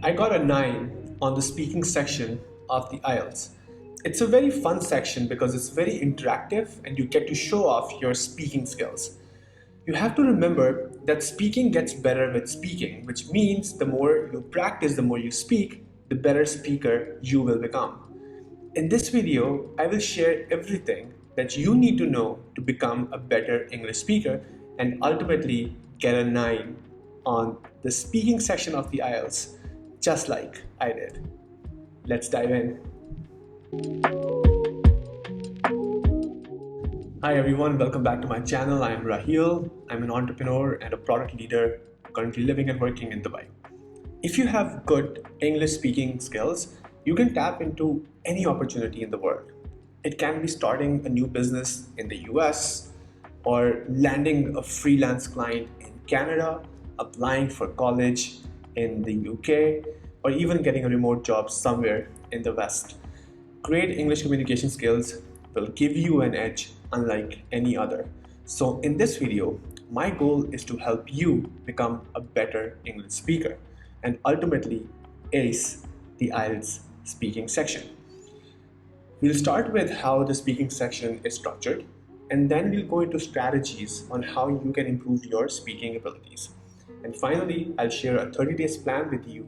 I got a 9 on the speaking section of the IELTS. It's a very fun section because it's very interactive and you get to show off your speaking skills. You have to remember that speaking gets better with speaking, which means the more you practice, the more you speak, the better speaker you will become. In this video, I will share everything that you need to know to become a better English speaker and ultimately get a 9 on the speaking section of the IELTS, just like I did. Let's dive in. Hi everyone, welcome back to my channel. I'm Raheel. I'm an entrepreneur and a product leader currently living and working in Dubai. If you have good English speaking skills, you can tap into any opportunity in the world. It can be starting a new business in the US, or landing a freelance client in Canada, applying for college in the UK, or even getting a remote job somewhere in the West. Great English communication skills will give you an edge unlike any other. So in this video, my goal is to help you become a better English speaker and ultimately ace the IELTS speaking section. We'll start with how the speaking section is structured, and then we'll go into strategies on how you can improve your speaking abilities. And finally, I'll share a 30 days plan with you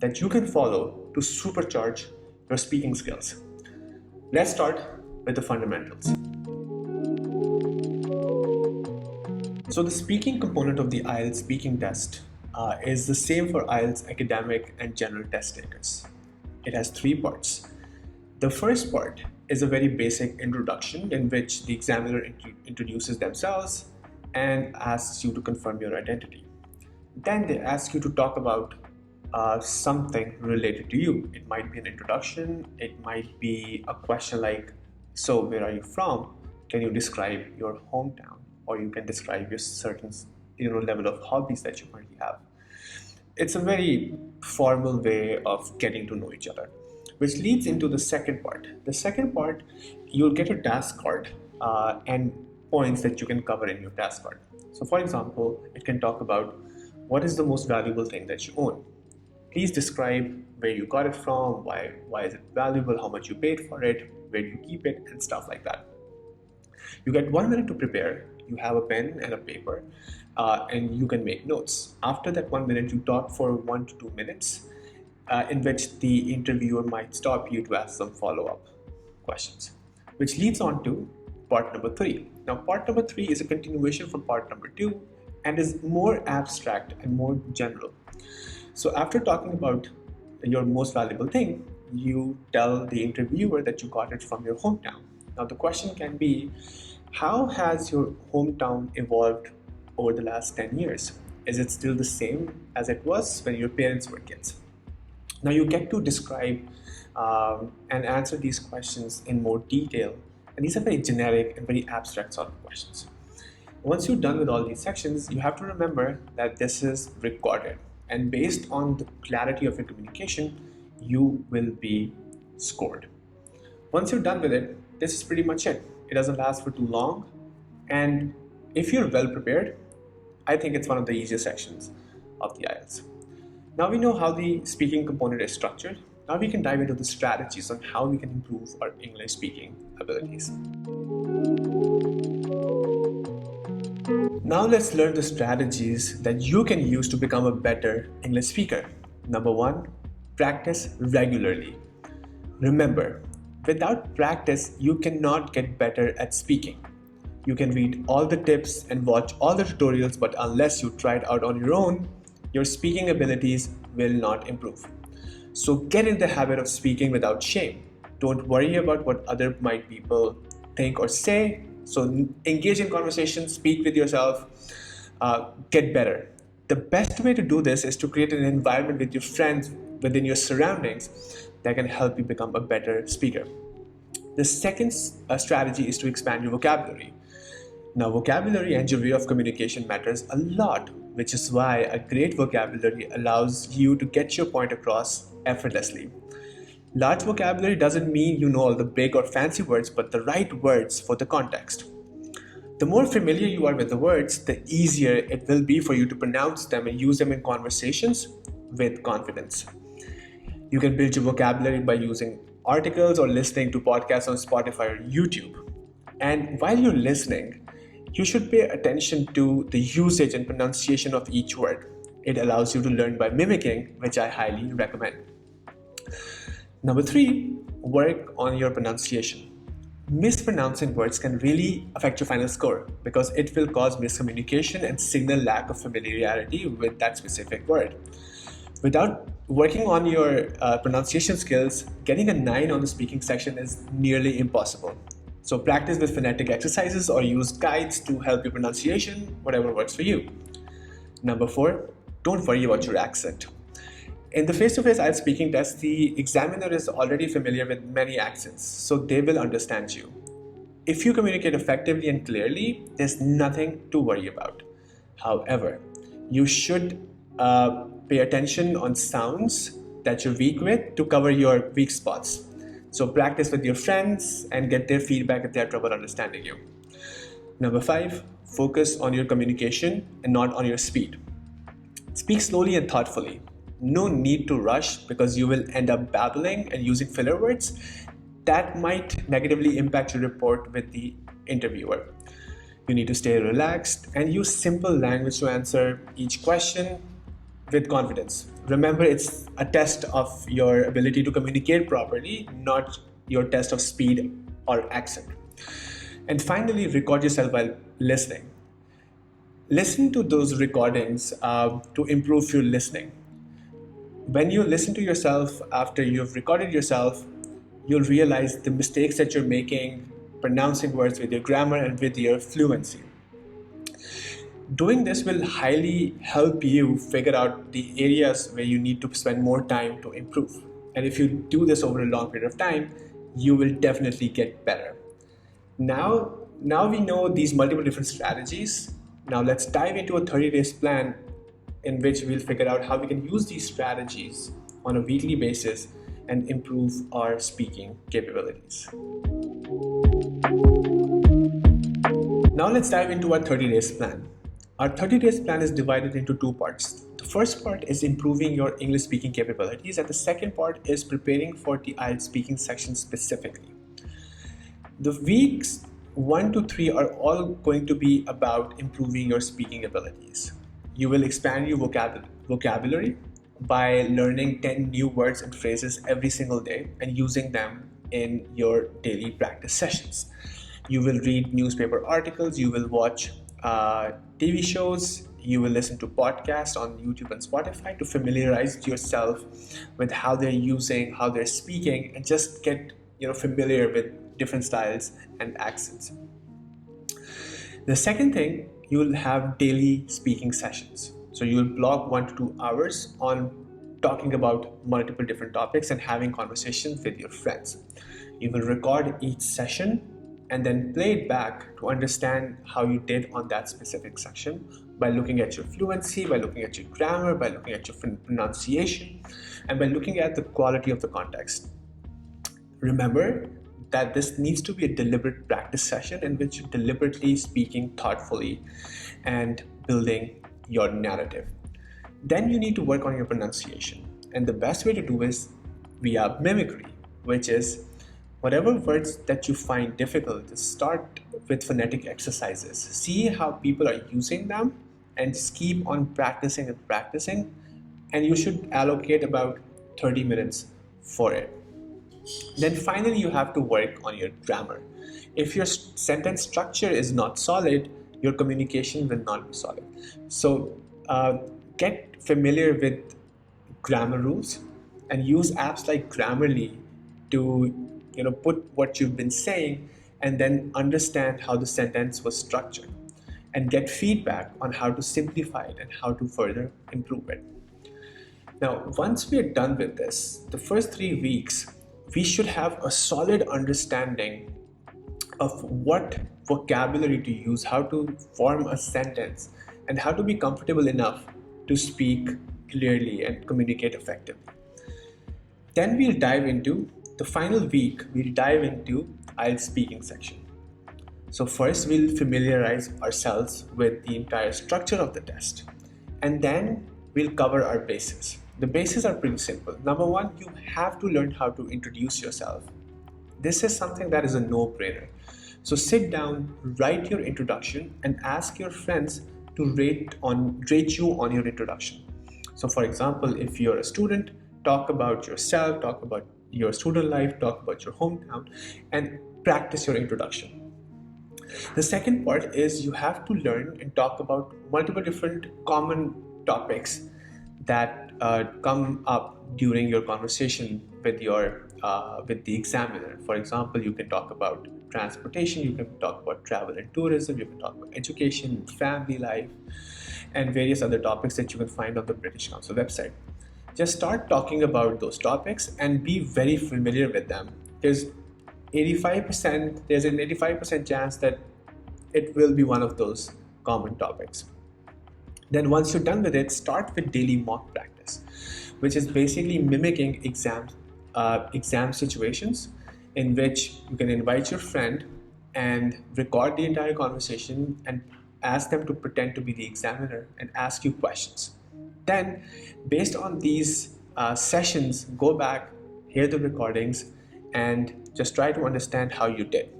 that you can follow to supercharge your speaking skills. Let's start with the fundamentals. So the speaking component of the IELTS speaking test is the same for IELTS academic and general test takers. It has 3 parts. The first part is a very basic introduction in which the examiner introduces themselves and asks you to confirm your identity. Then they ask you to talk about something related to you. It might be an introduction, it might be a question like, so where are you from? Can you describe your hometown? Or you can describe your certain level of hobbies that you currently have. It's a very formal way of getting to know each other, which leads into the second part. The second part, you'll get a task card and points that you can cover in your task card. So for example, it can talk about what is the most valuable thing that you own. Please describe where you got it from, why is it valuable, how much you paid for it, where do you keep it, and stuff like that. You get 1 minute to prepare. You have a pen and a paper, and you can make notes. After that 1 minute, you talk for 1 to 2 minutes, in which the interviewer might stop you to ask some follow-up questions, which leads on to part number 3. Now, part number 3 is a continuation from part number 2 and is more abstract and more general. So after talking about your most valuable thing, you tell the interviewer that you got it from your hometown. Now the question can be, how has your hometown evolved over the last 10 years? Is it still the same as it was when your parents were kids? Now you get to describe and answer these questions in more detail, and these are very generic and very abstract sort of questions. Once you're done with all these sections, you have to remember that this is recorded, and based on the clarity of your communication, you will be scored. Once you're done with it, this is pretty much it. It doesn't last for too long, and if you're well prepared, I think it's one of the easiest sections of the IELTS. Now we know how the speaking component is structured. Now we can dive into the strategies on how we can improve our English speaking abilities. Now let's learn the strategies that you can use to become a better English speaker. Number 1, practice regularly. Remember, without practice, you cannot get better at speaking. You can read all the tips and watch all the tutorials, but unless you try it out on your own, your speaking abilities will not improve. So get in the habit of speaking without shame. Don't worry about what other people think or say. So engage in conversation, speak with yourself, get better. The best way to do this is to create an environment with your friends within your surroundings that can help you become a better speaker. The second strategy is to expand your vocabulary. Now, vocabulary and your way of communication matters a lot, which is why a great vocabulary allows you to get your point across effortlessly. Large vocabulary doesn't mean you know all the big or fancy words, but the right words for the context. The more familiar you are with the words, the easier it will be for you to pronounce them and use them in conversations with confidence. You can build your vocabulary by using articles or listening to podcasts on Spotify or YouTube. And while you're listening, you should pay attention to the usage and pronunciation of each word. It allows you to learn by mimicking, which I highly recommend. Number 3, work on your pronunciation. Mispronouncing words can really affect your final score because it will cause miscommunication and signal lack of familiarity with that specific word. Without working on your pronunciation skills, getting a 9 on the speaking section is nearly impossible. So practice with phonetic exercises or use guides to help your pronunciation, whatever works for you. Number 4, don't worry about your accent. In the face-to-face IELTS speaking test, the examiner is already familiar with many accents, so they will understand you. If you communicate effectively and clearly, there's nothing to worry about. However, you should pay attention on sounds that you're weak with to cover your weak spots. So practice with your friends and get their feedback if they have trouble understanding you. Number 5, focus on your communication and not on your speed. Speak slowly and thoughtfully. No need to rush because you will end up babbling and using filler words that might negatively impact your report with the interviewer. You need to stay relaxed and use simple language to answer each question with confidence. Remember, it's a test of your ability to communicate properly, not your test of speed or accent. And finally, record yourself while listening. Listen to those recordings to improve your listening. When you listen to yourself after you've recorded yourself, you'll realize the mistakes that you're making, pronouncing words with your grammar and with your fluency. Doing this will highly help you figure out the areas where you need to spend more time to improve. And if you do this over a long period of time, you will definitely get better. Now we know these multiple different strategies. Now let's dive into a 30-day plan in which we'll figure out how we can use these strategies on a weekly basis and improve our speaking capabilities. Now let's dive into our 30 days plan. Our 30 days plan is divided into 2 parts. The first part is improving your English speaking capabilities, and the second part is preparing for the IELTS speaking section specifically. The weeks 1 to 3 are all going to be about improving your speaking abilities. You will expand your vocabulary by learning 10 new words and phrases every single day and using them in your daily practice sessions. You will read newspaper articles, you will watch TV shows, you will listen to podcasts on YouTube and Spotify to familiarize yourself with how they're using, how they're speaking, and just get familiar with different styles and accents. The second thing, you will have daily speaking sessions. So you will block 1 to 2 hours on talking about multiple different topics and having conversations with your friends. You will record each session and then play it back to understand how you did on that specific section by looking at your fluency, by looking at your grammar, by looking at your pronunciation, and by looking at the quality of the context. Remember that this needs to be a deliberate practice session in which you're deliberately speaking thoughtfully and building your narrative. Then you need to work on your pronunciation. And the best way to do is via mimicry, which is whatever words that you find difficult, start with phonetic exercises. See how people are using them and just keep on practicing and practicing. And you should allocate about 30 minutes for it. Then finally, you have to work on your grammar. If your sentence structure is not solid, your communication will not be solid. So get familiar with grammar rules and use apps like Grammarly to put what you've been saying and then understand how the sentence was structured and get feedback on how to simplify it and how to further improve it. Now, once we are done with this, the first 3 weeks, we should have a solid understanding of what vocabulary to use, how to form a sentence, and how to be comfortable enough to speak clearly and communicate effectively. Then we'll dive into the final week, we'll dive into IELTS speaking section. So first we'll familiarize ourselves with the entire structure of the test, and then we'll cover our bases. The bases are pretty simple. Number one, you have to learn how to introduce yourself. This is something that is a no-brainer. So sit down, write your introduction, and ask your friends to rate you on your introduction. So for example, if you're a student, talk about yourself, talk about your student life, talk about your hometown, and practice your introduction. The second part is you have to learn and talk about multiple different common topics that come up during your conversation with the examiner. For example, you can talk about transportation, you can talk about travel and tourism, you can talk about education, family life, and various other topics that you can find on the British Council website. Just start talking about those topics and be very familiar with them, because there's an 85% chance that it will be one of those common topics. Then once you're done with it, start with daily mock practice, which is basically mimicking exam situations in which you can invite your friend and record the entire conversation and ask them to pretend to be the examiner and ask you questions. Then, based on these sessions, go back, hear the recordings, and just try to understand how you did.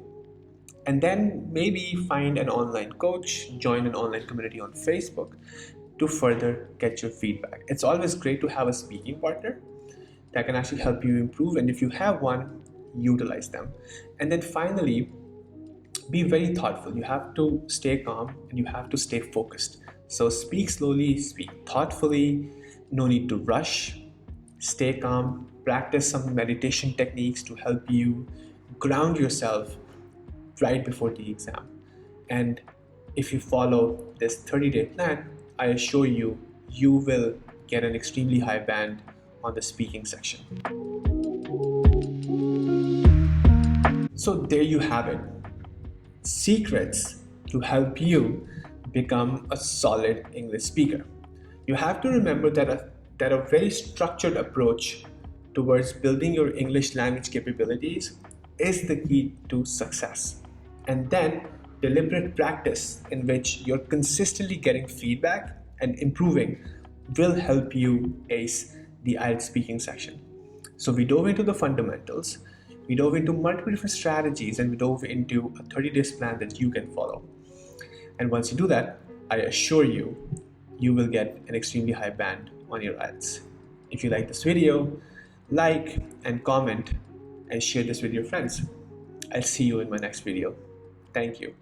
And then maybe find an online coach, join an online community on Facebook to further get your feedback. It's always great to have a speaking partner that can actually help you improve, and if you have one, utilize them. And then finally, be very thoughtful. You have to stay calm and you have to stay focused. So speak slowly, speak thoughtfully, no need to rush, stay calm, practice some meditation techniques to help you ground yourself right before the exam. And if you follow this 30-day plan, I assure you, you will get an extremely high band on the speaking section. So there you have it. Secrets to help you become a solid English speaker. You have to remember that a very structured approach towards building your English language capabilities is the key to success. And then deliberate practice in which you're consistently getting feedback and improving will help you ace the IELTS speaking section. So we dove into the fundamentals, we dove into multiple different strategies, and we dove into a 30 days plan that you can follow. And once you do that, I assure you, you will get an extremely high band on your IELTS. If you like this video, like and comment and share this with your friends. I'll see you in my next video. Thank you.